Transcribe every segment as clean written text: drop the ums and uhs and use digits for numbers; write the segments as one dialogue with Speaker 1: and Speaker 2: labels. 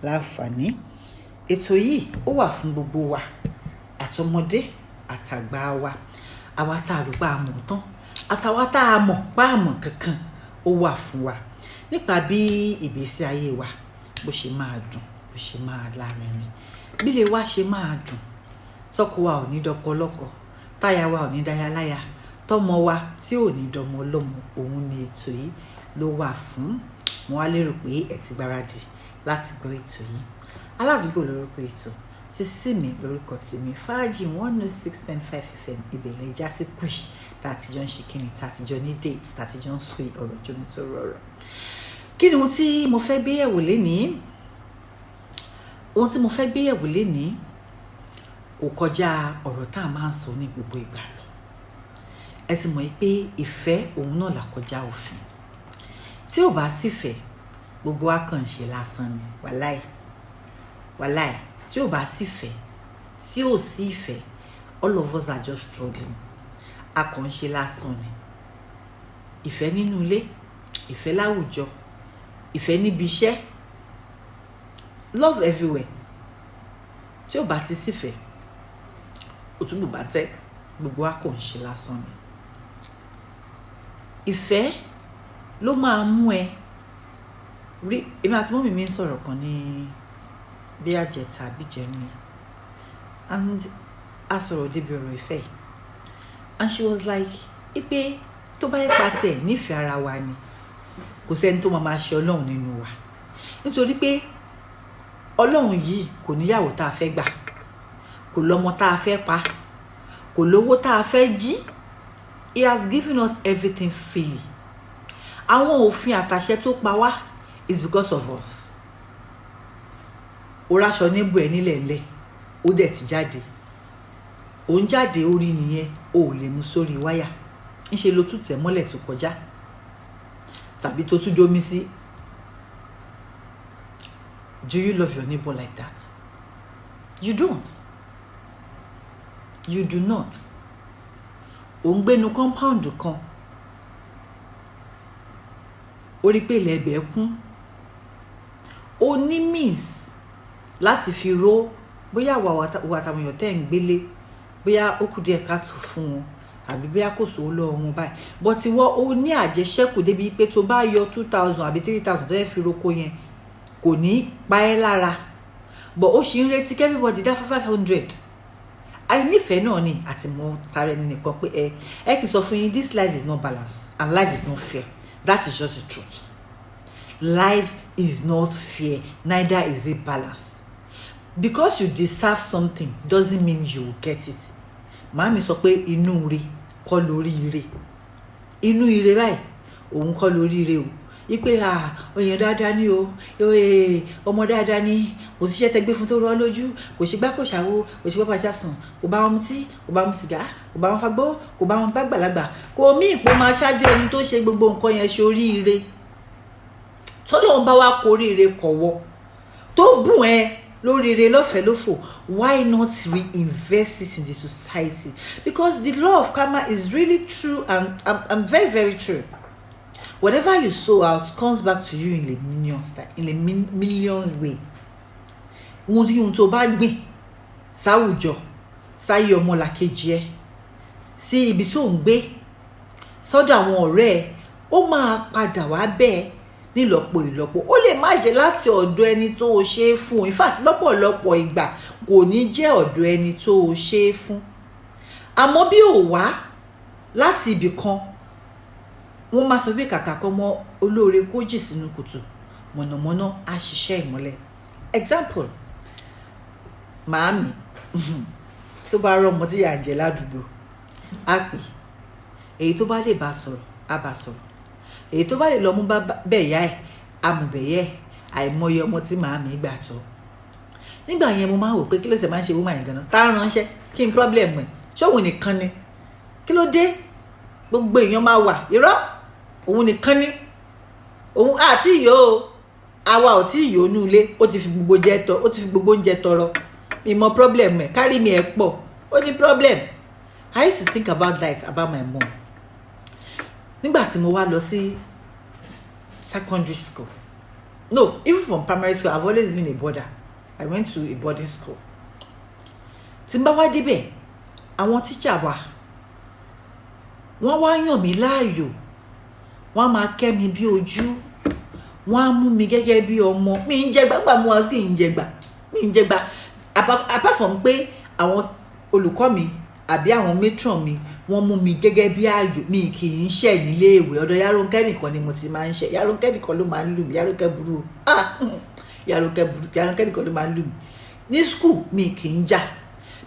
Speaker 1: láǹfààní. Ètò yìí ó wà fún gbogbo wa, àtọmọdé àtàgbà wa, àwa tá a rò pa àmọ̀ tán àtàwa tá a mọ̀ pa àmọ̀ kankan, ó wà fún wa nípa bí ìgbésí ayé wa bó ṣe máa dùn, bó ṣe máa lárinrin, bí ilé wa ṣe máa dùn, tọkọ wa ò ní dọkọ lọ́kọ, táyà wa ò ní dáyà láyà, tọmọ wa tí ò ní dọmọ lọ́mọ. Òun ni ètò yìí ló wà fún. Mo wá lérò pé ẹ ti gbáradì láti gbọ́ ètò yìí. Aládùúgbò lórúkọ ètò, Sisi mi lórúkọ tèmi, Fàájì 106.5 FM ìbẹ̀lẹ̀ jásí push tàtijọ́ ń ṣe kíni, tàtijọ́ ní date, tàtijọ́ ń sọ ọ̀rọ̀ jómi tó rọrọ̀. Kí ni ohun tí mo fẹ́ gbé yẹ̀wò lénìí? Ohun tí mo fẹ́ gbé yẹ̀wò lénìí kò kọjá ọ̀rọ̀ tá a máa ń sọ ní gbogbo ìgbà lọ. Ẹ ti mọ̀ pé ìfẹ́ òun náà là kọjá òfin. Tí ò bá sífẹ̀, gbogbo wa kàn ń ṣe lásán ni. Wàláì, tí ò bá sífẹ̀, tí ò sí ìfẹ́, all of us are just struggling. A kàn ń ṣe lásán ni. Ìfẹ́ nínú ilé, ìfẹ́ láwùjọ, ìfẹ́ níbi iṣẹ́, love everywhere. Tí ò bá ti sífẹ̀, òtúbù bá tẹ́, gbogbo wa kàn ń ṣe lásán ni. Ìfẹ́ ló máa mú ẹ rí. Èmi àti mọ́mì mi ń sọ̀rọ̀ kan ní bí àjẹta àbí jẹrin, and a sọ̀rọ̀ débi ọ̀rọ̀ ìfẹ́, and she was like ipe tó bá yẹ pa tiẹ̀ nífẹ̀ẹ́ ara wa ni, kò sẹ́ni tó máa ṣe Ọlọ́run nínú wa, nítorí pé Ọlọ́run yìí kò níyàwó tá a fẹ́ gbà, kò lọ́mọ tá a fẹ́ pa, kò lówó tá a fẹ́ jí. He has given us everything freely. Àwọn òfin àtàṣẹ tó pa wá is because of us. Ó ráṣọ níbù ẹ nílẹ̀ ńlẹ̀, ó dẹ̀ ti jáde. Ó ń jáde orí nìyẹn, ó lè mú sórí wáyà. Ńṣe ló tún tẹ̀ mọ́lẹ̀ tó kọjá, tàbí tó tún domi sí. Do you love your neighbor like that? You don't. You do not. Ó ń gbénu compound kan, ó rí pé ilẹ̀ ẹbẹ̀ kún, ó ní means láti fi ró, bóyá wà àtàwọn èèyàn tẹ́ ń gbélé, bóyá ó kù díẹ̀ ká tó fún wọn, àbí bóyá kò sówó lọ́wọ́ wọn báyìí, but ìwọ ó ní àjẹṣẹ́kù débi pé tó bá yọ 2,000 àbí 3,000 tó yẹ fi roko yẹn kò ní pa ẹ́ lára, but ó ṣì ń retí kí everybody dá 500. Àìnífẹ̀ẹ́ náà ni àti mọ tara ẹni nìkan pé ẹ kì í sọ fún yín, this life is not balanced and life is not fair. That is just the truth. Life is not fair, neither is it balanced. Because you deserve something doesn't mean you will get it. Màámi sọ pé inú ire kọ́ lórí ire. Inú ire báyìí òun kọ́ lórí ire o. Ipe òyìn dáadáa ni o, ọmọ dáadáa ni, kò síṣẹ́ tẹgbẹ́ fún tó rọ́ lójú, kò ṣe gbá kò ṣàwo, kò ṣe pápá ṣàsùn, kò bá wọn mutí, kò bá wọn sìgá, kò bá wọn fagbó, kò bá wọn bá gbàlagbà, kò mí ìpò máa ṣáájú ẹni tó ṣe gbogbo nǹkan yẹn ṣoríire. Tọ́lọ́run bá wá koríire kọ̀wọ́ tó bùn ẹ lóríire lọ́fẹ̀ẹ́ lófò, why not reinvest it in the society? Because the law of karma is really true and very, very true. Whatever you sow out comes back to you in a million way. Ohun tó bá gbìn sáwùjọ, sáyé ọmọlàkejì ẹ, sí ibi tó ń gbé, sọ́dọ̀ àwọn ọ̀rẹ́ ẹ, ó máa padà wá bẹ́ẹ̀ nílọ́pọ̀ ìlọ́pọ̀. Ó lè má jẹ́ láti ọ̀dọ̀ ẹni tó o ṣe é fún. In fact, lọ́pọ̀lọpọ̀ ìgbà kò ní jẹ́ ọ̀dọ̀ ẹni tó o ṣe é fún. Àmọ́ bí ò wá láti ibì kan, wọ́n máa sọ pé kàkà kọ́ mọ́ olóore kó jì sínú kòtò, mọ̀nàmọ́ná á ṣiṣẹ́ ìmọ́lẹ̀. Example, màámi tó bá rọ́mọ tí yà ń jẹ ládùúgbò, á pè, èyí tó bá lè bá sọ̀rọ̀ á bá sọ̀rọ̀, èyí tó bá lè lọ mú bẹ̀yà ẹ̀ á mú bẹ̀yà ẹ̀. Àìmọye ọmọ tí màámi gbà tọ́. Nígbà yẹn mo máa wò pé kí ló ṣe máa ń ṣe woman yẹn gan-an, tá a ránṣẹ́ kí n problem ẹ̀, ṣóhun nìkan ni, kí ló dé? Gbogbo èèyàn máa wà, irọ́ òun nìkan ni, òun àti ìyó o, àwa ò tí ìyó nú ilé, ó ti fi gbogbo oúnjẹ tọrọ. Mi mọ problem ẹ̀, kárí mi ẹ̀ pọ̀, ó ní problem. I used to think about that about my mom. Nígbà tí mo wá lọ sí secondary school, no, even from primary school I've always been a boarder. I went to a boarding school. Tí n bá wá débẹ̀ àwọn teacher wa wọ́n wá yàn mí láàyò, wọ́n máa kẹ́ mi bí ojú, wọ́n á mú mi gẹ́gẹ́ bí ọmọ. Mi ń jẹgba gbà, mo wá sí ń jẹgba, mi ń jẹgba apart from pé àwọn olùkọ́ mi àbí àwọn matron mi wọ́n mú mi gẹ́gẹ́ bí ààyò. Mi kì í ṣẹ̀ nílé ìwé, ọ̀dọ̀ Yaronke nìkan ni mo ti máa ń ṣẹ̀. Yaronke nìkan ló máa ń lù mí, Yaronke burú, Yaronke burú, Yaronke nìkan ló máa ń lù mí. Ní school mi kì í jà,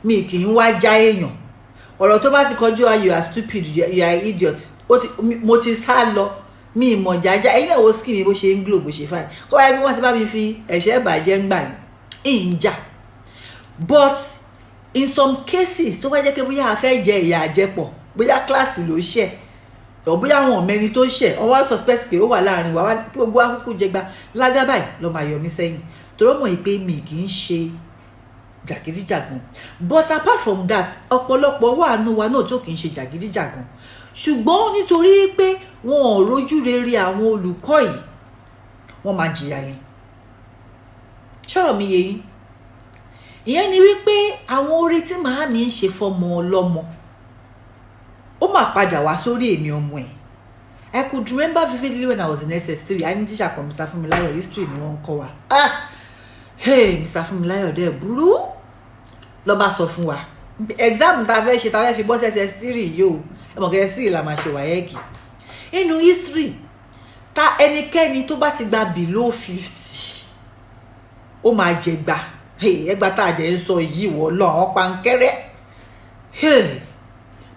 Speaker 1: mi kì í wá já èèyàn. Ọ̀rọ̀ tó bá ti kọjú wa, you are stupid, you are idiot, mo ti sá lọ, mi mọ̀ jájá. Ẹ̀yin náà wo skin mi bó ṣe ń glow, bó ṣe fine. Kọ́ wáyé kí wọ́n ti bá mi fi ẹ̀ṣẹ́ bàjẹ́ ń gbà yín ń jà. But in some cases tó bá jẹ́ pé bóyá a fẹ́ jẹ ìyà àjẹpọ̀, bóyá kíláàsì ló ṣẹ̀ or bóyá àwọn ọ̀mẹ́ni tó ṣẹ̀, or wá suspect pé ó wà láàrin wa, kí gbogbo akúkú jẹgba lágábàì lọ́ máa yọ mí sẹ́yìn. Torí mọ̀ pé mi kì í ṣe jàgídíjàgan. But apart from that, ọ̀pọ̀lọpọ̀ wà nù wa náà tó kì í ṣe jàgídíjàgan, ṣùgbọ́n nítorí pé wọn ò rójú rere àwọn olùkọ́ yìí, wọ́n máa jìyà yẹn. Ṣọ́rọ̀ mi yé yín? Ìyẹn ni wípé àwọn oore tí màámi ń ṣe fọmọ ọlọ́mọ ó máa padà wá sórí èmi ọmọ ẹ̀. I could remember vividly when I was in SS3. I ní teacher kan, Mr. Funmilayo, history ni wọ́n ń kọ́ wa. Hey, Mr. Funmilayo dẹ̀ burú. Ló bá sọ fún wa exam tá fẹ́ ṣe, tá fẹ́ fi bọ́ SS3 yìí o. Ẹ mọ̀ kẹ́ SS3 la máa ṣe wáyẹ́ẹ̀kì. Inú history ta ẹnikẹ́ni tó bá ti gba below 50 ó máa jẹ gbà. Ẹgbà tá a jẹ́ ń sọ yìí wọ́ lọ àwọn pankẹ́rẹ́.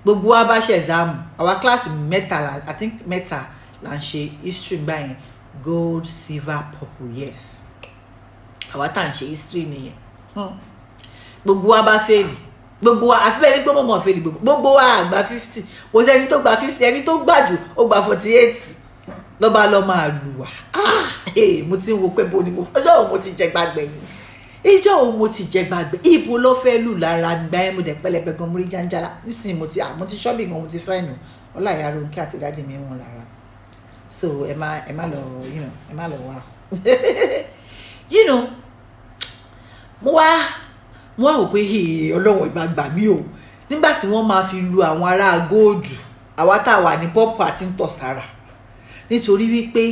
Speaker 1: Gbogbo wa bá ṣe exam, àwa kíláàsì mẹ́ta, I think mẹ́ta là ń ṣe history gbà yẹn, gold, silver, purple, yes. Àwa tá à ń ṣe history nìyẹn. Gbogbo wa bá fẹ́ẹ̀lì, gbogbo wa àfi bẹ́ẹ̀ ni pé mọ̀mọ́ fẹ́ẹ̀lì, gbogbo wa àgbà 50, kò sí ẹni tó gba 50, ẹni tó gbà jù ó gba 48 lọ́ba lọ́ máa lù wá. Mo ti ń wo pé bo ni ọjọ́ òun mo ti jẹ gbàgbẹ́ yìí, ìjọ òun mo ti jẹ gbàgbé, ibo ló fẹ́ lù lára gbá ẹ̀ mo dẹ̀ pẹlẹbẹ gan, mo rí jàǹjàlá. Nísìnyí mo ti ṣọ́bì gan, mo ti fẹ́ nù ọlá Yaronke àti dáàdì mi wọn lára. So ẹ má lọ wá. Mo wá wò pé ọlọ́wọ́ ìgbà gbà mí o, nígbà tí wọ́n máa fi lu àwọn ará góòdù, àwa tá a wà ní pọ́pù àti ń tọ̀ sára, nítorí wípé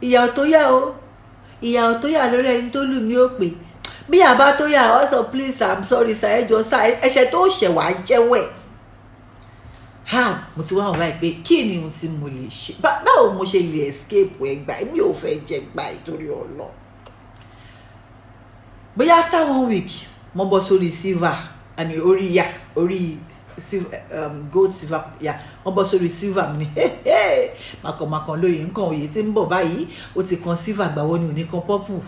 Speaker 1: ìyà tó yà o, ìyà tó yà lórí ẹni tó lù mí ó pè bí àbá tó yà also please I'm sorry sir, ẹjọ́ sá ẹ̀ṣẹ̀ tó ṣẹ̀ wá jẹ́wọ́ ẹ̀. Mo ti wá wọn báyìí pé kí ni ohun tí mo lè ṣe, báwo mo ṣe lè escape ẹgbà, èmi ò fẹ́ jẹ gbà ìtorí ọlọ. Bóyá after 1 week mo bọ́ sórí silver, orí silver, gold, silver, wọ́n bọ́ sórí silver mi ni màkànmákàn lóye nǹkan òye tí ń bọ̀ báyìí ó ti kan silver gbàwọ́ ni ò ní kan purple.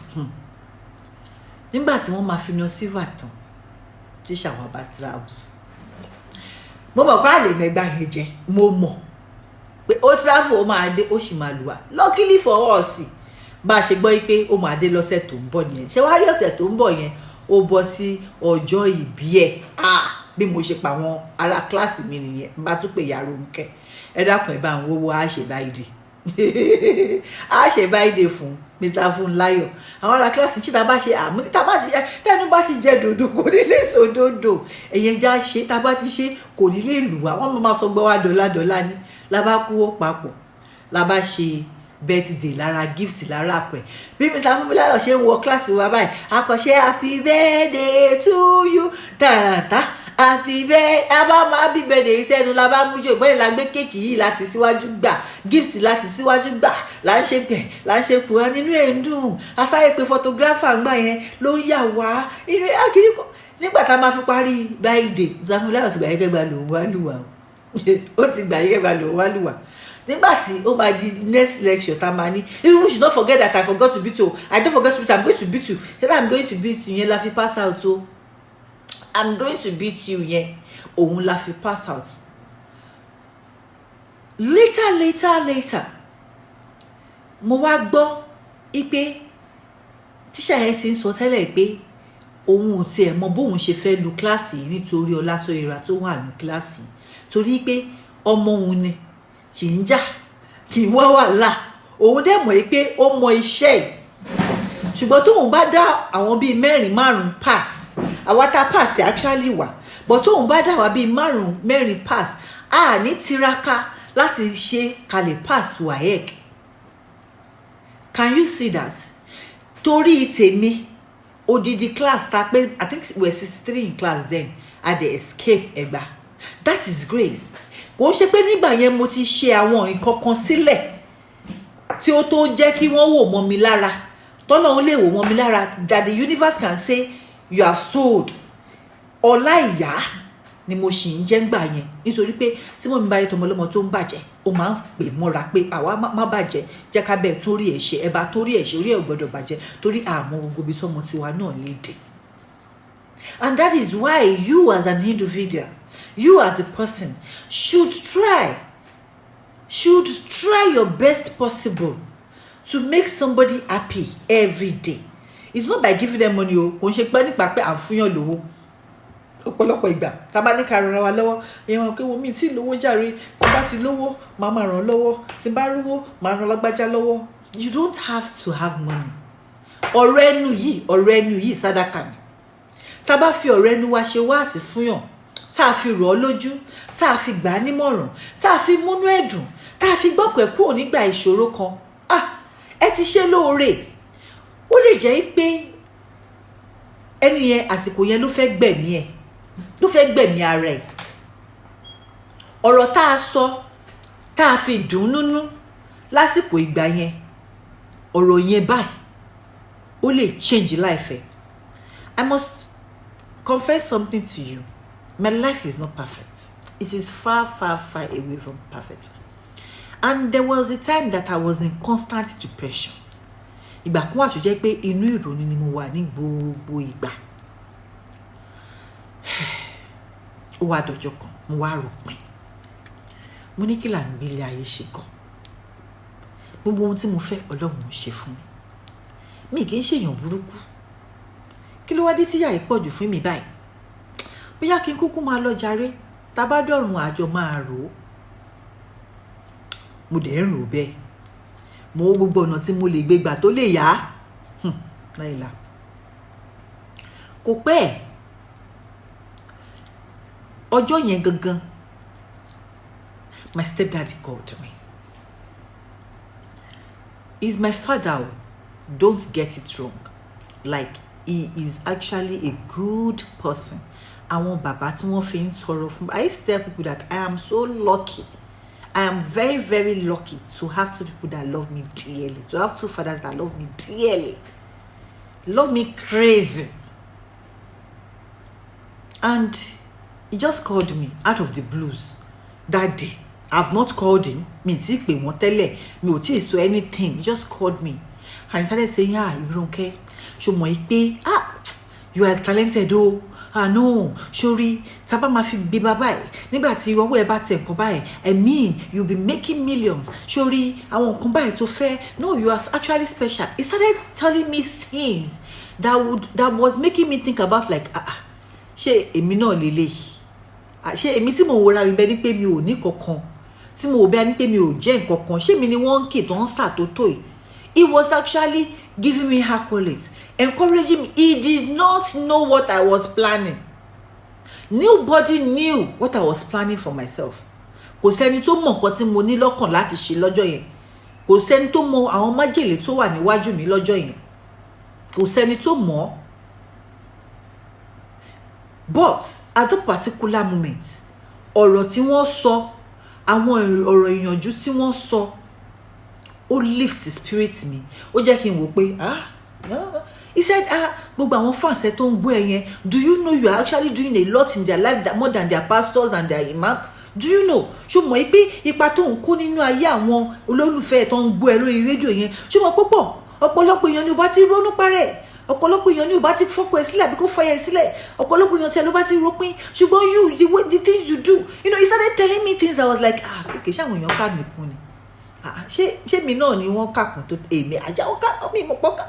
Speaker 1: Nígbà tí wọ́n máa fi yan silver tán, tíṣà wa bá travel, mo mọ̀ pé àlè mẹ́gbà yẹn jẹ́, mo mọ̀ pé ó travel, ó máa dé, ó sì máa lù wá. Luckily for us, bá a ṣe gbọ́ pé ó máa dé lọ́sẹ̀ tó ń bọ̀ nìyẹn. Ṣé wàá rí ọ̀sẹ̀ tó ń bọ̀ yẹn ó bọ́ sí ọjọ́ ìbí ẹ̀. Bí mo ṣe pa àwọn ará kíláàsì mi nìyẹn, bá tún pè Yaronke, ẹ dákun ẹ bá ń wọ́wọ́ á ṣe báyìí fún Mr. Funmilayo. Àwọn ará kíláàsì tí tá bá ṣe tẹnu bá ti jẹ dòdò kò ní lè sọ dòdò, ẹ̀yẹn já ṣe, tá bá ti ṣe kò ní lè lù wá, wọ́n máa sọ gbọ́ wá dọ́là ní lábá kúwó papọ̀, lábá ṣe birthday lára gift lára pẹ̀. Bí Mr. Funmilayo ṣe ń wọ kíláàsì wa báyìí, àkọ́ṣe happy birthday to you tààràtà, happy birthday, happy birthday sẹ́nu la bá mú jò, ìbọn la gbé kéèkì yìí láti síwájú gbà, gift láti síwájú gbà, là ń ṣe pẹ̀, là ń ṣe kùrá, nínú ẹ̀ ń dùn. Asáré pé photographer ńgbà yẹn ló ń yà wá inú ẹ̀ kiri kọ́. Nígbà tá a máa fi parí birthday, Mr. Funmilayo ti gbà yẹ́ kẹ́gbà lòun wá lù wá, ó ti gbà yẹ́ kẹ́gbà lòun wá lù wá. Nígbà tí ó máa di next lecture tá a máa ní, even we should not forget that I forgot to beat you, I don't forget to beat you, I'm going to beat you, say that I'm going to beat you yẹn la fi pass out o. I'm going to beat you yẹn òun la fi pass out. Later mo wá gbọ́ ipe tíṣà yẹn ti ń sọ tẹ́lẹ̀ pé òun ò tiẹ̀ mọ bóun ṣe fẹ́ lu kíláàsì nítorí Ọlátòyèrà tó wà ní kíláàsì, torí pé ọmọ òun ni kì í jà, kì í wá wàhálà, òun dẹ̀ mọ̀ pé ó mọ iṣẹ́ ẹ̀ ṣùgbọ́n tóun bá dá àwọn bíi 4-5 pass àwa tá pass actually wà but tóun bá dá wa bíi 4 pass a ní tiraka láti ṣe kalẹ̀ pass WAEC. Can you see that? Torí tèmi odidi class ta pé I think we were 63 in class then at the escape Ẹ̀gbá. That is grace. Kò ń ṣe pé nígbà yẹn mo ti ṣe àwọn nǹkan kan sílẹ̀ tí ó tó jẹ́ kí wọ́n wò mọ́ mi lára tọ́lọ́run lè wò mọ́ mi lára that the universe can say you have sold. Ọlá ìyá ni mo ṣì ń jẹ́ ń gbà yẹn nítorí pé tí mo mi bá rí tọmọ ọlọ́mọ tó ń bàjẹ́ ó máa ń pè mọ́ra pé àwa má bàjẹ́ jẹ́ ká bẹ́ẹ̀ torí ẹ̀ ṣe ẹ bá torí ẹ̀ ṣe orí ẹ̀ ò gbọ́dọ̀ bàjẹ́ torí àmọ́ gbogbo ibi sọ́mọ tiwa náà léde. And that is why you as an individual, you as a person should try your best possible to make somebody happy every day. It's not by giving them money o kò ń ṣe pé nípa pé à ń fúnyàn lówó ọ̀pọ̀lọpọ̀ ìgbà tá bá ní ká ràn wá lọ́wọ́ èèyàn pé wo mi tí lówó jàre tí bá ti lówó màá máa ràn lọ́wọ́ tí bá rówó màá ràn lágbájá lọ́wọ́. You don't have to have money. ọ̀rọ̀ ẹnu yìí sàdákà ni tá bá fi ọ̀rọ̀ ẹnu wa ṣe wáàsí fúnyàn tá a fi rọ̀ ọ́ lójú tá a fi gbà á nímọ̀ràn tá a fi múnú ẹ̀dùn tá a fi gbọ́kọ̀ ẹ̀ kúrò nígbà ìṣòro kan ẹ ti ṣe lóore. Ó lè jẹ́ pé ẹni yẹn àsìkò yẹn ló fẹ́ gbẹ̀mí ara ẹ̀. ọ̀rọ̀ tá a sọ tá a fi dùn nínú lásìkò ìgbà yẹn ọ̀rọ̀ yẹn báyìí ó lè change life ẹ̀. I must confess something to you. My life is not perfect. It is far away from perfect. And there was a time that I was in constant depression. Ìgbà kan wà tó jẹ́ pé inú ìrònú ni mo wà ní gbogbo ìgbà. Ó wá dọjọ́ kan mo wá rò pin. Mo ní kí là ń gbé ilé ayé ṣe gan. Gbogbo ohun tí mo fẹ́ Ọlọ́run ṣe fún mi. Mi kì í ṣèyàn burúkú. Kí ló wá dé tíyà yìí pọ̀jù fún mi báyìí? Bóyá kí n kúkú máa lọ jàre tá bá dọ̀run àjọ máa rò ó. Mo dẹ̀ ń rò bẹ́ẹ̀. Mo wo gbogbo ọ̀nà tí mo lè gbé gbà tó lè yá. Láìla. Kò pẹ́ ọjọ́ yẹn gangan my stepdaddy called me. He's my father. Don't get it wrong. Like he is actually a good person. Àwọn bàbá tí wọ́n fi ń tọrọ fún. I used to tell people that I am so lucky. I am very lucky to have 2 people that love me dearly. To have 2 fathers that love me dearly. Love me crazy. And he just called me out of the blues that day. I've not called him. Mi ti pè wọ́n tẹ́lẹ̀. Mi ò tí ì sọ anything. He just called me. And he started saying, Ìbírónkẹ́, ṣó mọ̀ pé, you are talented o. No, sorry, tá bá máa fi gbé bàbá ẹ̀ nígbà tí ọwọ́ ẹ̀ bá tẹ̀ nǹkan báyìí. I mean, you'll be making millions. Sorry, àwọn nǹkan báyìí tó fẹ́. No, you are actually special. He started telling me things that was making me think about like, ṣé èmi náà lélẹ́yìí? Ṣé èmi tí mo wòra mi bẹ́ẹ̀ ni pé mi ò ní kankan? Tí mo wò bẹ́ẹ̀ ni pé mi ò jẹ́ nǹkan kan? Ṣé mi ni wọ́n ń kì tó ń ṣàtótó yìí? He was actually giving me accolades, encouraging me. He did not know what I was planning. Nobody knew what I was planning for myself. Kò sẹ́ni tó mọ̀ nǹkan tí mo ní lọ́kàn láti ṣe lọ́jọ́ yẹn. Kò sẹ́ni tó mọ̀ àwọn májèlé tó wà níwájú mi lọ́jọ́ yẹn. Kò sẹ́ni tó mọ̀. But at that particular moment, ọ̀rọ̀ tí wọ́n sọ, àwọn ọ̀rọ̀ ìyànjú tí wọ́n sọ, ó lift spirit mi. Ó jẹ́ kí n wò pé he said gbogbo àwọn fans ẹ tó ń gbọ́ ẹ yẹn, do you know you are actually doing a lot in their life that more than their pastors and their imam? Do you know? Ṣó mọ̀ pé ipa tó ń kó nínú ayé àwọn olólùfẹ́ ẹ tó ń gbọ́ ẹ lórí rédíò yẹn? Ṣó mọ̀ púpọ̀ ọ̀pọ̀lọpọ̀ èèyàn ni ó bá ti ronú parẹ́. Ọ̀pọ̀lọpọ̀ èèyàn ni ó bá ti fọ́kọ ẹ sílẹ̀ àbí kó fọyẹ sílẹ̀. Ọ̀pọ̀lọpọ̀ èèyàn tí ẹ ló bá ti ropin. Ṣùgbọ́n the things you do, he started telling me things. I was like, okay, ṣé àwọn èèyàn ká mi kún ni? Ṣé mi náà ni wọ́n kà kún tó èmi àjà ọ̀ká mi mọ̀ pọ́ká.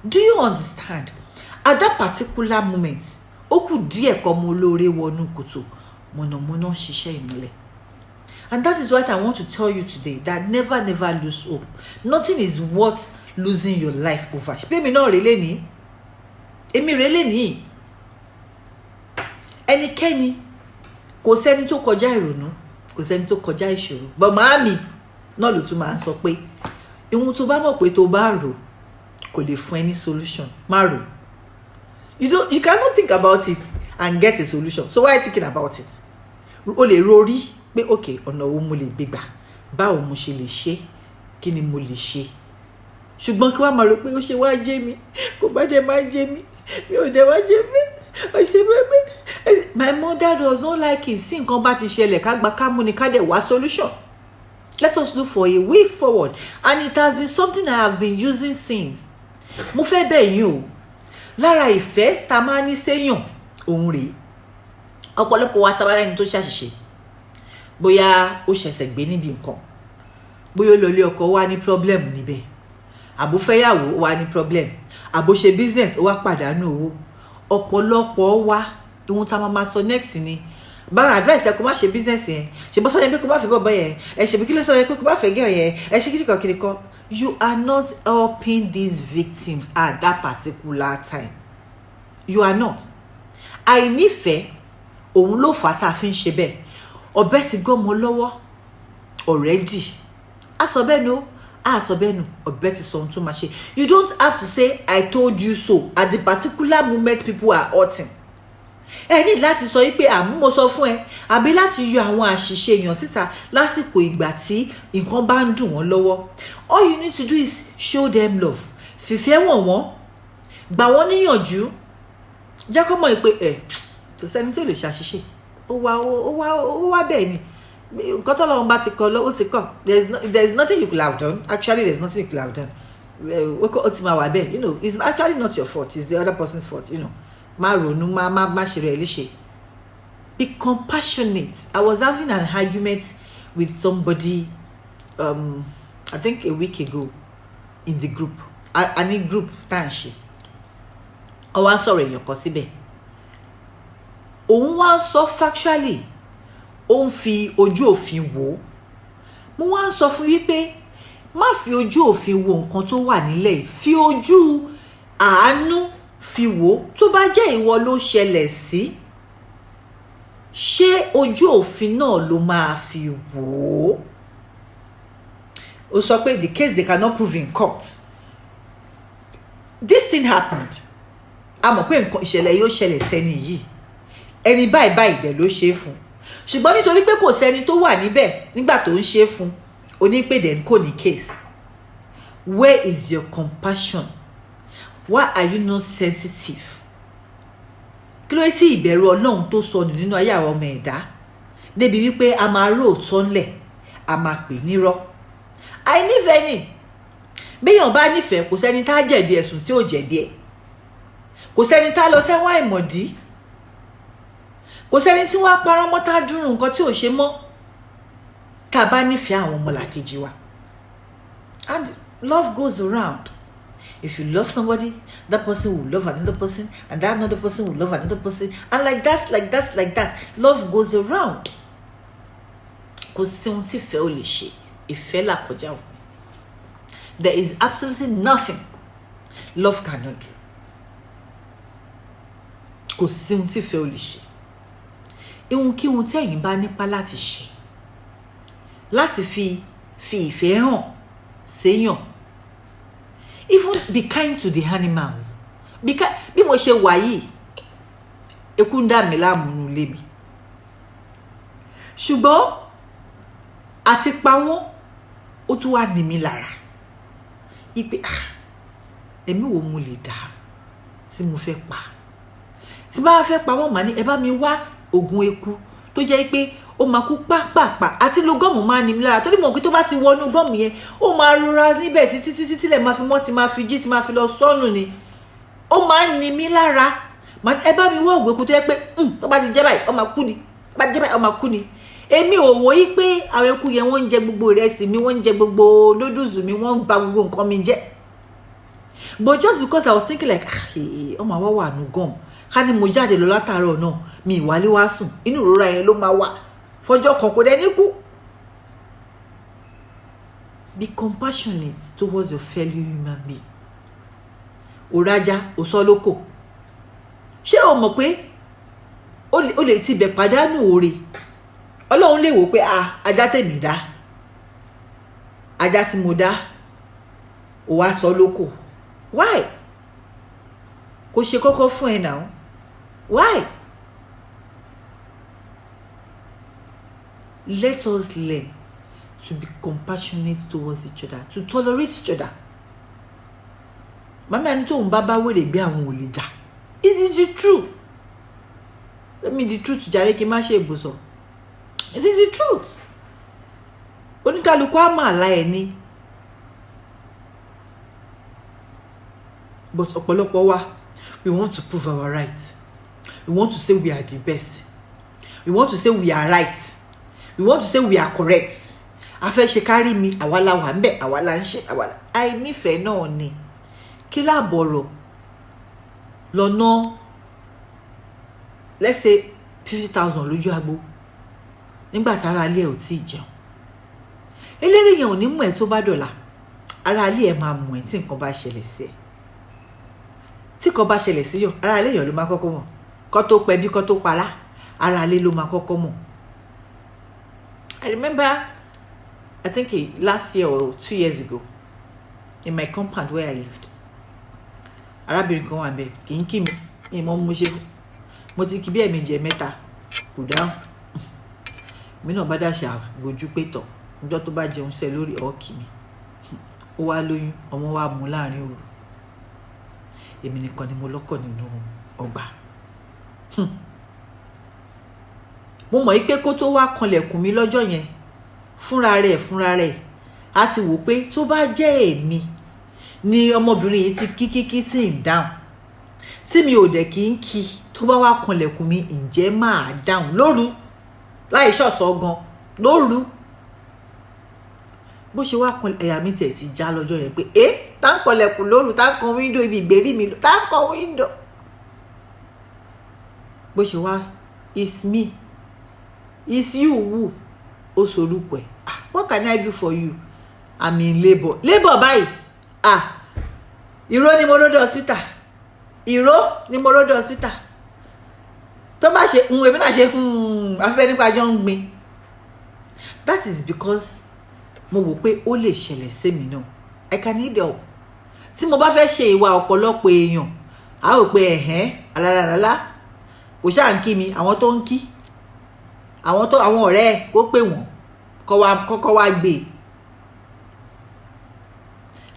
Speaker 1: Do you understand? At that particular moment, ó kù díẹ̀ kọ́ mo lóore wọnú kòtò, mọ̀nàmọ́ná ṣiṣẹ́ ìmọ́lẹ̀. And that is what I want to tell you today, that never lose hope. Nothing is worth losing your life over. Ṣé èmi náà rèé lénìí? Èmi rèé lénìí. Ẹnikẹ́ni kò sẹ́ni tó kọjá ìrònú, kò sẹ́ni tó kọjá ìṣòro. But màámi náà ló tún máa ń sọ pé ìhun tó bá mọ̀ pé tó bá rò kò lè fún any solution. Má rò. You cannot think about it and get a solution. So why are you thinking about it? O lè rori pé okay, ọ̀nà wo mo lè gbé gbà, báwo mo ṣe lè ṣe, kí ni mo lè ṣe. Ṣùgbọ́n kí wàá máa rò pé ó ṣe wá jẹ́ mi, kò bá dẹ̀ máa jẹ́ mi, mi ò dẹ̀ wá jẹ́ mi, ó ṣe bẹ́ẹ̀. My mother does not like it. Sí nǹkan bá ti ṣẹlẹ̀ ká gba ká mú ni ká dẹ̀ wá solution. Let us look for a way forward, and it has been something I have been using since. Mo fẹ́ bẹ̀ yín o, lára ìfẹ́ tá máa ní séyàn òun rèé. Ọ̀pọ̀lọpọ̀ wa tá bá rẹ́ni tó ṣàṣìṣe, bóyá ó ṣẹ̀ṣẹ̀ gbé níbi nǹkan, bóyá ó lọ ilé ọkọ wá ní problem níbẹ̀, àbó fẹ́yàwó wá ní problem, àbó ṣe business ó wá pàdánù owó. Ọ̀pọ̀lọpọ̀ wa ohun tá máa sọ next ni bá advice ẹ kó má ṣe business yẹn, ṣe bọ́ sọ yẹn pé kó má fẹ́ bọ̀bọ̀ yẹn, ẹ ṣe bí kí ló sọ yẹn pé kó má fẹ́ gẹ̀ yẹn, ẹ ṣe kíríkan. You are not helping these victims at that particular time. You are not. Àìnífẹ̀ẹ́ òun ló fà á tá a fi ń ṣe bẹ́ẹ̀. Ọ̀bẹ ti gọ́mọ lọ́wọ́ already. A sọ bẹ́ẹ̀ nu, a sọ bẹ́ẹ̀ nu, ọ̀bẹ ti sọ ohun tó máa ṣe. You don't have to say I told you so at the particular moment people are hurting. Ẹ ní láti sọ wípé àmú mo sọ fún ẹ, àbí láti yọ àwọn àṣìṣe èèyàn síta lásìkò ìgbà tí nǹkan bá ń dùn wọ́n lọ́wọ́. All you need to do is show them love. Fìfẹ́ wọ̀n, gbà wọ́n níyànjú, jẹ́ kó mọ̀ pé kò sẹ́ni tí ò lè ṣàṣìṣe. Ó wá bẹ́ẹ̀ ni. Nǹkan tó lọ́wọ́ bá ti kọ lọ, ó ti kọ. There's nothing you could have done. Actually, there's nothing you could have done. Ó ti máa wà bẹ́ẹ̀. You know, it's actually not your fault. It's the other person's fault. You know. Má ronú, má ṣe rẹ̀ léṣe. Be compassionate. I was having an argument with somebody, I think a week ago, in the group. A ní group tá à ń ṣe. Ó wá sọ̀rọ̀ èèyàn kan síbẹ̀. Òun wá sọ factually, ó ń fi ojú òfin wò. Mo wá sọ fún wípé má fi ojú òfin wò nǹkan tó wà nílẹ̀, fi ojú àánú fi wò. Tó bá jẹ́ ìwọ ló ṣẹlẹ̀ sí, ṣé ojú òfin náà ló máa fi wò? Ó sọ pé the case they cannot prove in court. This thing happened. A mọ̀ pé nǹkan ìṣẹ̀lẹ̀ yóò ṣẹlẹ̀ sẹ́ni yìí. Ẹni báyìí dẹ̀ ló ṣe é fún. Ṣùgbọ́n nítorí pé kò sẹ́ni tó wà níbẹ̀ nígbà tó ń ṣe é fún, onípèdè kò ní case. Where is your compassion? Why are you not sensitive? Kí ló tí ìbẹ̀rù Ọlọ́run tó sọnù nínú ayé àwọn ọmọ ẹ̀dá débi wípé a máa rò òótọ́ ńlẹ̀, a máa pè nírọ́. Àìnífẹ̀ẹ́ ni. Béèyàn bá nífẹ̀ẹ́, kò sẹ́ni tá jẹ̀bi ẹ̀sùn tí ò jẹ̀bi ẹ̀. Kò sẹ́ni tá lọ sẹ́wọ̀n àìmọ̀dí. Kò sẹ́ni tí wọ́n á parọ́ mọ́ tá dúró nǹkan tí ò ṣe mọ́. Tá bá nífẹ̀ẹ́ àwọn ọmọlàkejì wa. And love goes around. If you love somebody, that person will love another person, and that another person will love another person, and like that, love goes around. Kò sí ohun tí ìfẹ́ ò lè ṣe, ìfẹ́ là kọjá òfin. There is absolutely nothing love cannot do. Kò sí ohun tí ìfẹ́ ò lè ṣe. Ihun kí ohun tí ẹ̀yin bá nípa láti ṣe, láti fi ìfẹ́ hàn séyàn. Even be kind to the animals. Bí mo ṣe wà yìí, eku ń dà mí láàmú nínú ilé mi. Ṣùgbọ́n àti pa wọ́n, ó tún wá ní mi lára. Ipe èmi wo mo lè dá tí mo fẹ́ pa. Tí bá fẹ́ pa wọ́n mà ní ẹ bá mi wá oògùn eku tó jẹ́ pé ó máa kú pàápàá àti lo gọ́ọ̀mù máa ní mi lára torí mọ̀ pé tó bá ti wọnú gọ́ọ̀mù yẹn ó máa rọra níbẹ̀ títí tílẹ̀ máa fi mọ́ ti máa fi jí ti máa fi lọ sọ́nù ni ó máa ní mi lára ẹ bá mi wá ògùn eku tó yẹ pé tó bá ti jẹ́ báyìí ó máa kú ni bá ti jẹ́ báyìí ó máa kú ni èmi ò wò yí pé àwọn eku yẹn wọ́n ń jẹ gbogbo ìrẹsì mi wọ́n ń jẹ gbogbo noodles mi wọ́n ń ba gbogbo nǹkan mi jẹ́ but just because I was thinking like ọmọ àwa wà nù gọ́ọ̀mù ká ní mo jáde lọ látàárọ̀ náà mi ìwálé wá sùn inú ìrora yẹn ló máa wà fọjọ́ kan kò dẹ̀ ní kú be compassionate towards your fellow human being. Òrajà ò sọ lóko. Ṣé o mọ̀ pé o lè ti bẹ̀ pàdánù oore? Ọlọ́run lè wò pé ajá tèmi dá, ajá tí mo dá ò wá sọ lóko. Why? Kò ṣe kọ́kọ́ fún ẹ now. Why? Let us learn to be compassionate towards each other, to tolerate each other. Mami ani tó ń bá wèrè gbé àwọn ò lè jà. It is the truth. Let me the truth jàre kí n má ṣe ìbùsọ̀. It is the truth. Oníkálukú á máa la ẹ̀ ni. But ọ̀pọ̀lọpọ̀ wa, we want to prove our right. We want to say we are the best. We want to say we are right. We want to say we are correct. A fẹ́ ṣe kárí mi, àwa la wà ńbẹ̀, àwa la ń ṣe, àwa la. Àìnífẹ̀ẹ́ náà ni. Kí láàbọ̀rọ̀ lọ́nà, let's say 50,000 lójú agbo nígbà tí ara ilé ẹ̀ ò tí ì jẹun. Eléré yẹn ò ní mú ẹ tó bá dọ̀la. Ara ilé ẹ̀ máa mú ẹ tí nǹkan bá ṣẹlẹ̀ sí ẹ. Tí nǹkan bá ṣẹlẹ̀ sí yàn, ara ilé yàn ló máa kọ́kọ́ mọ̀. Kó tó pẹ́ bí kó tó para, ara ilé ló máa kọ́kọ́ mọ̀. I remember, I think last year or 2 years ago, in my compound where I lived, arábìnrin kan wà ńbẹ̀ kì í kí mi, ìmọ̀ mo ṣe, mo ti kí bí ẹ̀mejì ẹ̀mẹ́ta kò dáhùn. Mi náà bá dáṣà gbójú pé tọ̀, ọjọ́ tó bá jẹun sẹ́ lórí ọ̀kì mi. Ó wá lóyún, ọmọ wa mú láàrin òru. Èmi nìkan ni mo lọ́kọ̀ nínú ọgbà. Mo mọ̀ pé kó tó wá kanlẹ̀kùn mi lọ́jọ́ yẹn, fúnra rẹ̀ á ti wò pé tó bá jẹ́ èmi ni ọmọbìnrin yìí ti kíkíkí tí ń dáhùn, tí mi ò dẹ̀ kí ń kí, tó bá wá kanlẹ̀kùn mi ǹjẹ́ máa dáhùn lóru láì ṣọ̀ṣọ́ gan lóru. Bó ṣe wá kan ẹ̀yà mi tiẹ̀ ti já lọ́jọ́ yẹn pé tá ń kanlẹ̀kùn lóru, tá ń kan wíńdò ibi ìgbèrí mi, tá ń kan wíńdò. Bó ṣe wá, it's me, it's you who ó sorúkọ ẹ̀. What can I do for you? I'm in labour. Labour báyìí. Ìró ni mo lọ́dọ̀ hospital. Ìró ni mo lọ́dọ̀ hospital. Tó bá ṣe èmi náà ṣe afẹ́fẹ́ nípa jọ ń gbin. That is because mo wò pé ó lè ṣẹlẹ̀ sí mi náà. I can need help. Tí mo bá fẹ́ ṣe ìwà ọ̀pọ̀lọpọ̀ èèyàn, a rò pé alalala kò ṣáà ń kí mi, àwọn tó ń kí, àwọn ọ̀rẹ́ ẹ̀ kó pè wọ́n kọ́kọ́ wá gbé.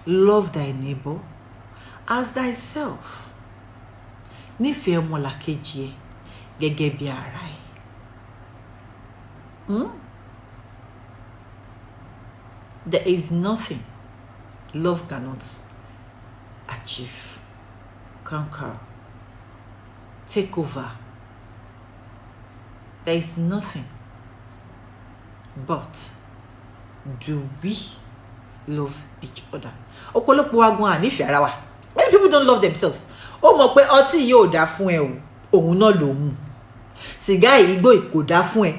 Speaker 1: Love thy neighbor as thyself. Nífẹ̀ẹ́ ọmọlàkejì ẹ gẹ́gẹ́ bí ara ẹ. There is nothing love cannot achieve, conquer, take over. There is nothing. But do we love each other? Ọ̀pọ̀lọpọ̀ wa gan ànífẹ̀ẹ́ ara wa. Many people don't love themselves. Ó mọ̀ pé ọtí yóò dá fún ẹ o, òun náà ló mú. Sìgá igbó kò dá fún ẹ,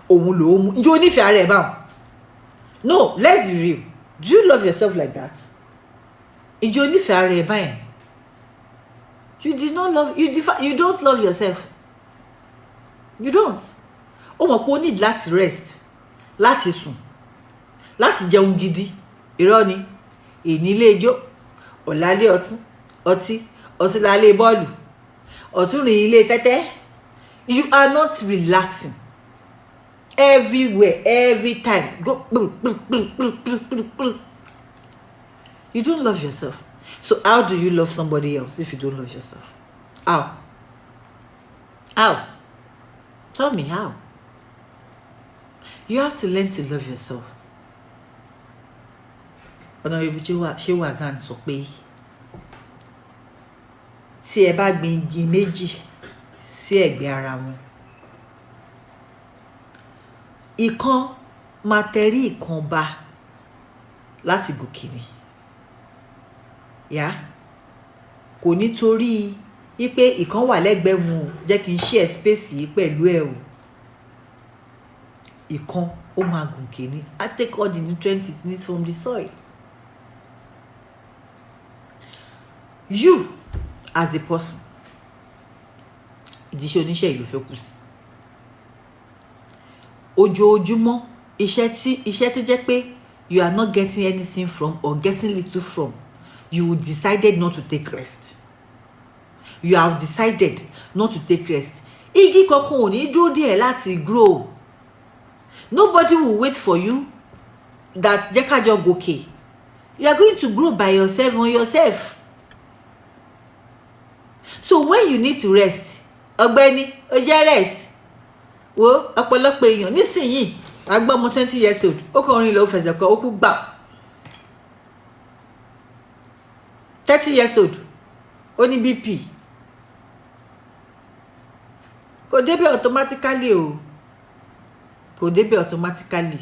Speaker 1: òun ló mú. Ǹjẹ́ o nífẹ̀ẹ́ ara ẹ báwọn? No, let's be real. Do you love yourself like that? Ǹjẹ́ o nífẹ̀ẹ́ ara ẹ báyẹn? You don't love yourself. You don't. Ó mọ̀ pé o need láti rest, láti sùn, láti jẹun gidi. Irọ́ ni. Èní ilé ijó, ọ̀la ilé ọtí lálé bọ́ọ̀lù, ọ̀tún rìn ilé tẹ́tẹ́. You are not relaxing. Everywhere, every time. Go. You don't love yourself. So how do you love somebody else if you don't love yourself? How? Tell me how. You have to learn to love yourself. Honorable Shehu Hassan sọ pé tí ẹ bá gbin igi méjì sí ẹ̀gbẹ́ ara wọn, ìkan máa tẹrí ìkan ba láti gòkè ni. Kò nítorí wípé ìkan wà lẹ́gbẹ̀ẹ́ wọn jẹ́ kí n share space yìí pẹ̀lú ẹ o. Ìkan ó máa gòkè ní, á take all the nutrients it needs from the soil. You as a person, ìdíṣẹ́ oníṣẹ́ ìlú fẹ́ kù sí. Ojoojúmọ́ iṣẹ́ tó jẹ́ pé you are not getting anything from or getting little from, you decided not to take rest. You have decided not to take rest. Igi kankan ò ní dúró díẹ̀ láti grow. Nobody will wait for you that jẹ́ ká jọ gòkè. You are going to grow by yourself on yourself. So when you need to rest, ọ̀gbẹ́ni ó jẹ́ rest. Wo ọ̀pọ̀lọpọ̀ èèyàn nísìnyìí agbọ́n ọmọ 20 years old ó kàn rìn lọ fẹsẹ̀ kan ó kú gbà. 30 years old ó ní BP. Kò débẹ̀ automatically o. Kò débẹ̀ automatically.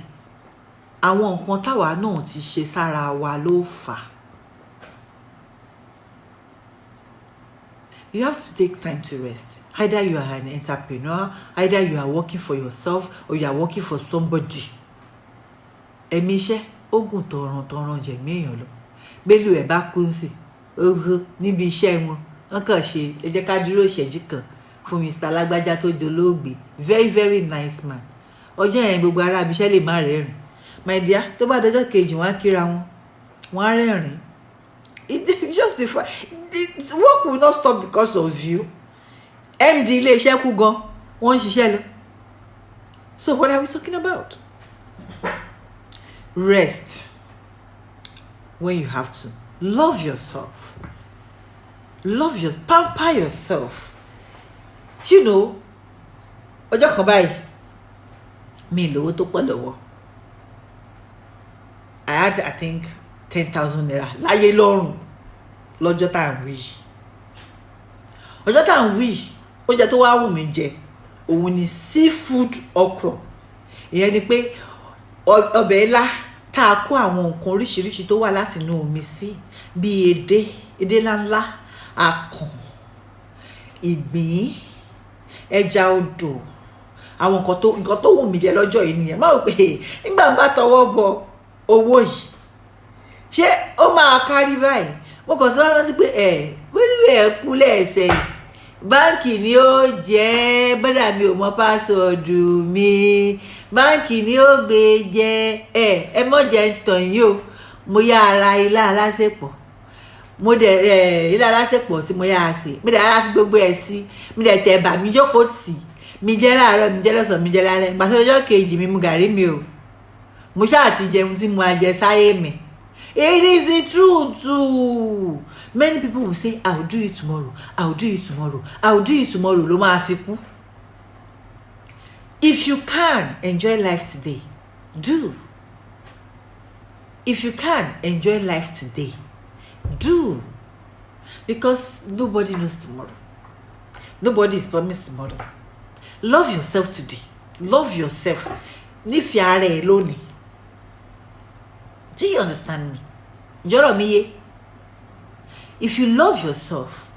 Speaker 1: Àwọn nǹkan táwa náà ti ṣe sára wa ló fà. You have to take time to rest. Either you are an entrepreneur, either you are working for yourself, or you are working for somebody. Ẹ̀mí iṣẹ́ ogun tọ̀ràn jẹ̀mí èèyàn lọ. Bẹ́lú ẹ̀ bá kú sí ogo níbi iṣẹ́ wọn. Wọ́n kàn ṣe ẹ jẹ́ ká dúró ìṣẹ́jú kan fún Mr. Alágbájá tó dolóògbé. Very very nice man. Ọjọ́ yẹn gbogbo ará ibiṣẹ́ lè má rẹ́rìn. My dear, tó bá dọjọ́ kejì wọ́n á kíra wọn. Wọ́n á rẹ́rìn. It's just the fact. Work will not stop because of you. MD ilé iṣẹ́ kú gan, wọ́n ń ṣiṣẹ́ lọ. So what are we talking about? Rest when you have to. Love yourself. Pamper yourself. You know, ọjọ́ kan báyìí, mi lówó tó pọ̀ lọ́wọ́. I had, I think, 10,000 naira láyé lọ́rùn lọ́jọ́ tá à ń wí. Ọjọ́ tá à ń wí, oúnjẹ tó wá wù mí jẹ òun ni seafood okra. Ìyẹn ni pé ọbẹ̀ ilá tá a kó àwọn nǹkan oríṣiríṣi tó wà láti inú omi sí, bíi edé ńláńlá, akàn, ìgbín, ẹja odò, àwọn nǹkan tó wù mí jẹ lọ́jọ́ yìí nìyẹn. Má wò pé nígbà bá tọwọ́ bọ owó yìí ṣé ó máa kárí báyìí. Mo kàn sọ rántí pé wíwẹ̀ kú lẹ́sẹ̀ báǹkì ni ó jẹ́, bọ́dà mi ò mọ pásọ̀dù mi, báǹkì ni ó gbé jẹ́. Ẹ mọ̀ jẹ́ ń tàn yín o. Mo yá ara ilá alásèpọ̀, mo dẹ̀ ilá alásèpọ̀ tí mo yá ṣe, mo dẹ̀ ara fi gbogbo ẹ̀ sí, mo dẹ̀ tẹ̀ bà mí jókòó tì, mi jẹ́ láàárọ̀, mi jẹ́ lọ́sàn-án, mi jẹ́ lálẹ́. Gbàtọ́ lọ́jọ́ kejì mi mu gàrí mi o. Mo ṣáà ti jẹun tí mo jẹ sáyé mi. It is the truth. Many people will say, I'll do it tomorrow. I'll do it tomorrow. I'll do it tomorrow. Ló máa fi kú. If you can enjoy life today, do. If you can enjoy life today, do. Because nobody knows tomorrow. Nobody is promised tomorrow. Love yourself today. Love yourself. Nífẹ̀ẹ́ ara ẹ lónìí. Do you understand me? Jọ̀rọ̀ mi yé. If you love yourself,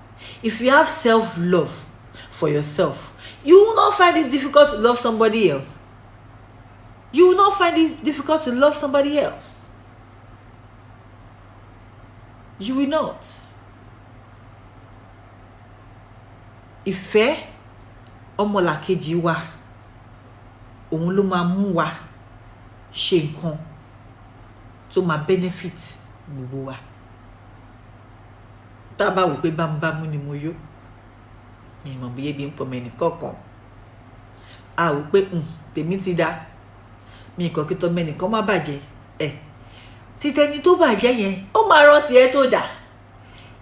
Speaker 1: if you have self-love for yourself, you will not find it difficult to love somebody else. You will not find it difficult to love somebody else. You will not. Ìfẹ́ ọmọlàkejì wa, òun ló máa mú wa ṣe nǹkan tó máa benefit gbogbo wa. Tá bá wò pé bámúbámú ni mo yó, mi mọ̀ bí ebi ń pọ̀ mẹ́ni kọ̀ọ̀kan. A wò pé tèmi ti dá, mi kàn kí tọ́ mẹ́nìkan má bàjẹ́. Títẹni tó bàjẹ́ yẹn ó máa rántí ẹ tó dà.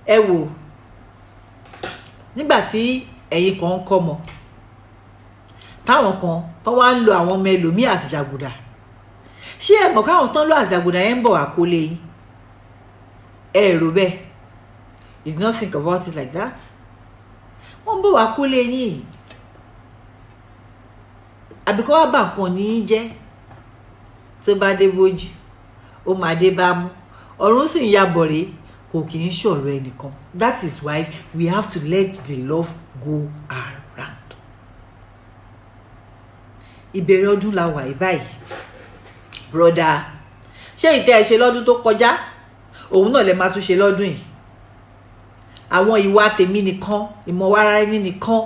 Speaker 1: Ẹ wò, nígbà tí ẹ̀yin kan ń kọ́mọ, táwọn kan tó wá ń lo àwọn ọmọ ẹlòmíì àti jàgùdà, ṣé ẹ mọ̀ káwọn tán lọ àti jàgùdà yẹn ń bọ̀ wá kólé yín? Ẹ rò bẹ́ẹ̀? You did not think about it like that? Wọ́n ń bọ̀ wá kólé yín yìí. Àbíkọ́ wá bá nǹkan ní í jẹ́ tó bá dé bójú, ó máa dé bá mú. Ọ̀run sì ń yabọ̀ rèé, kò kì í ṣọ̀rọ̀ ẹnìkan. That is why we have to let the love go around. Ìbẹ̀rẹ̀ ọdún la wà báyìí. broda ṣé ìtẹ́ ẹ ṣe lọ́dún tó kọjá òun náà lè máa tún ṣe lọ́dún yìí? àwọn ìwà tèmi nìkan ìmọ̀wára ẹni nìkan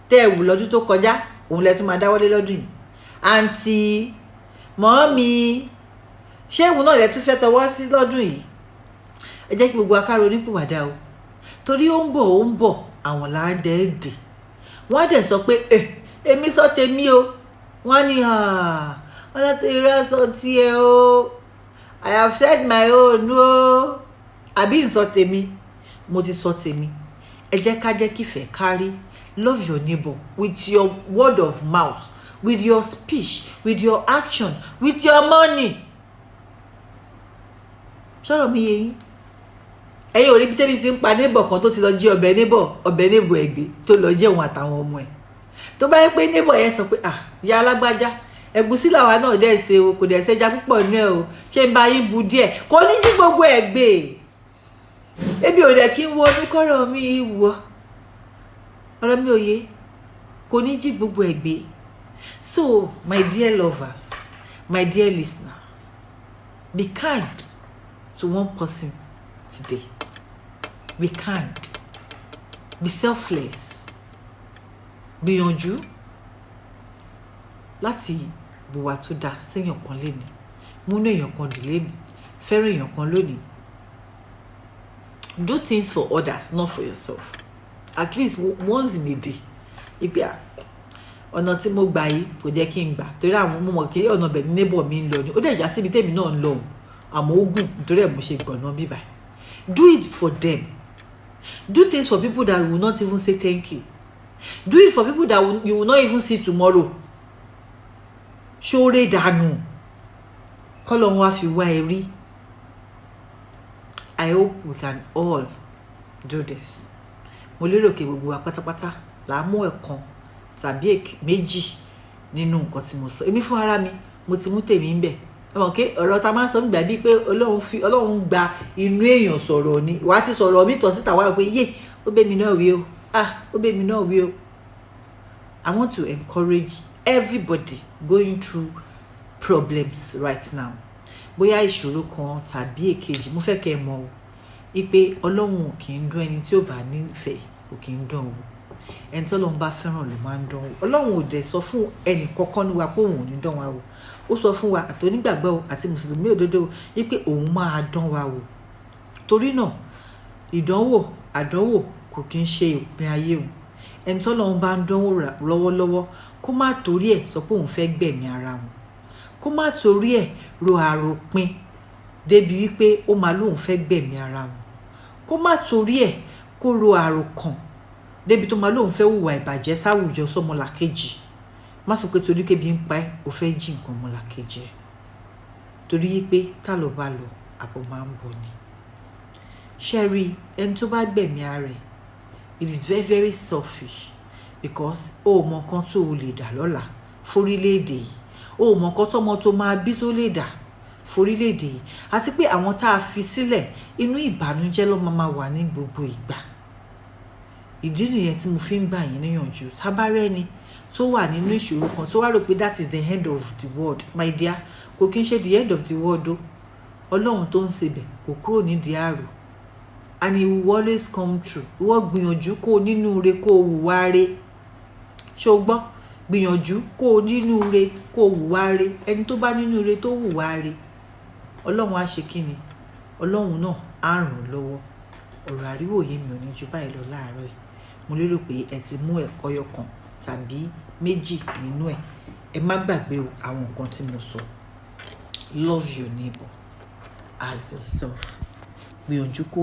Speaker 1: tẹ́ ẹ wù lọ́dún tó kọjá òun lẹ tún máa dáwọ́lé lọ́dún yìí. àǹtí mọ́mí ṣé òun náà lẹ tún fẹ́ tọwọ́ sí lọ́dún yìí? ẹ jẹ́ kí gbogbo akárò onípìwàdà o, torí ó ń bọ̀ àwọn làádẹ́ẹ̀dẹ̀ wọ́n á dẹ̀ sọ pé èmi sọ tèmi o, wọ́n á ní ọlọ́tẹ̀rẹ́ sọ tiẹ̀ o, I have said my own o, àbí ń sọ tèmi? mo ti sọ tèmi. ẹ jẹ́ ká jẹ́ kífẹ́ kárí. Love your neighbor with your word of mouth, with your speech, with your action, with your money. sọ̀rọ̀ mi yé yín? ẹ̀yin ò rí bí tẹ́bí ti ń pa neighbor kan tó ti lọ jí ọbẹ̀ neighbor ẹ̀gbẹ́ tó lọ jẹun àtàwọn ọmọ ẹ̀. tó bá yẹ pé neighbor yẹn sọ pé ìyá alágbájá ẹ̀gúsí làwa náà dẹ̀ ṣe o, kò dẹ̀ ṣẹja púpọ̀ nínú ẹ̀ o, ṣé ń bá yín bu díẹ̀, kò ní jí gbogbo ẹ̀ gbé. ebi ò dẹ̀ kí n wo onúkọ́rọ̀ mi wọ ọ̀rọ̀ mi ò yé, kò ní jí gbogbo ẹ̀ gbé. So my dear lovers, my dear listener, be kind to one person today. Be kind, be selfless, gbìyànjú láti bùwà tó dáa séèyàn kan lénìí, múnú èèyàn kan dì lénìí, fẹ́ràn èèyàn kan lónìí. Do things for others, not for yourself. At least once in a day. Ipe ọ̀nà tí mo gbà yìí kò jẹ́ kí n gbà torí àwọn mo mọ̀ kí ọ̀nà bẹ̀ ní neighbor mi ń lọ ni ó dẹ̀ já síbi tèmi náà ń lọ o, àmọ́ ó gùn nítorí ẹ̀ mo ṣe gbọ̀nà bíbá. Do it for them. Do things for people that will not even say thank you. Do it for people that you will not even see tomorrow. Ṣóore dànù kọ́lọ́run wá fi wá ẹ rí. I hope we can all do this. Mo lérò pé gbogbo wa pátápátá là á mú ẹ̀kan tàbí méjì nínú nǹkan tí mo sọ. Èmi fún ara mi mo ti mú tèmi ń bẹ̀. ẹ mọ̀ pé ọ̀rọ̀ ta máa ń sọ nígbà bíi pé Ọlọ́run gba inú èèyàn sọ̀rọ̀ ni. wàá ti sọ̀rọ̀ mi tọ̀ síta wá rò pé yé ó bẹ́ mi náà wí o, ó bẹ́ mi náà wí o. I want to encourage everybody going through problems right now. Bóyá ìṣòro kan tàbí èkejì, mo fẹ́ kẹ́ ẹ mọ̀ o ipe Ọlọ́run kì í dún ẹni tí ó bá nífẹ̀ẹ́, kò kì í dán o. ẹni tí Ọlọ́run bá fẹ́ràn ló máa ń dán o. Ọlọ́run ò dẹ̀ sọ fún ẹnì kankan ní wa pé òun ò ní dán wa o. ó sọ fún wa àtònígbàgbọ́ o àti mùsùlùmí òdodo o wípé òun máa dán wa o. torí náà àdánwò kò kì í ṣe òpin ayé o. ẹni tí Ọlọ́run bá ń dánwò lọ́wọ́lọ́wọ́ kó má torí ẹ̀ sọ pé òun fẹ́ gbẹ̀mí ara wọn, kó má torí ẹ̀ ro àròpin débi wípé ó máa lóun fẹ́ gbẹ̀mí ara wọn, kó má torí ẹ̀ kó ro àròkàn débi tó máa lóun fẹ́ hùwà ìbàjẹ́ sáwùjọ sọ́mọlàkejì. má sọ pé torí kébi ń pa ẹ́ ò fẹ́ jí nǹkan ọmọlàkejì ẹ̀, torí pé tá ló bá lọ àbọ̀ máa ń bọ̀ ni. ṣẹ́rí ẹni tó bá gbẹ̀mí ara ẹ̀, it is very very selfish because ó mọ nǹkan tó o lè dà lọ́la forílẹ̀-èdè yìí, ó mọ nǹkan tọ́mọ tó máa bí tó lè dà forílẹ̀-èdè yìí, àti pé àwọn tá a fi sílẹ̀ inú ìbànújẹ́ ló máa wà ní gbogbo ìgbà. ìdí nìyẹn tí mo fi ń gbà yín níyànjú, tábárẹ́ni tó wà nínú ìṣòro kan tó wá rò pé that is the end of the world, my dear, kò kí n ṣe the end of the world o. Ọlọ́run tó ń ṣebẹ̀ kò kúrò nídìí àrò, and he will always come true. ìwọ gbìyànjú kó o nínú ire kó o hùwà re, ṣé o gbọ́? gbìyànjú kó o nínú ire kó o hùwà re. ẹni tó bá nínú ire tó hùwà re, Ọlọ́run á ṣe kí ni? Ọlọ́run náà á ràn ọ́ lọ́wọ́. ọ̀rọ̀ àríwòye mi ò ní ju báyìí lọ láàárọ̀ yìí. mo lérò pé ẹ ti mú ẹ̀kọ́ yọkan tàbí méjì nínú ẹ̀. ẹ má gbàgbé o àwọn nǹkan tí mo sọ. Love your neighbor as yourself. gbìyànjú kó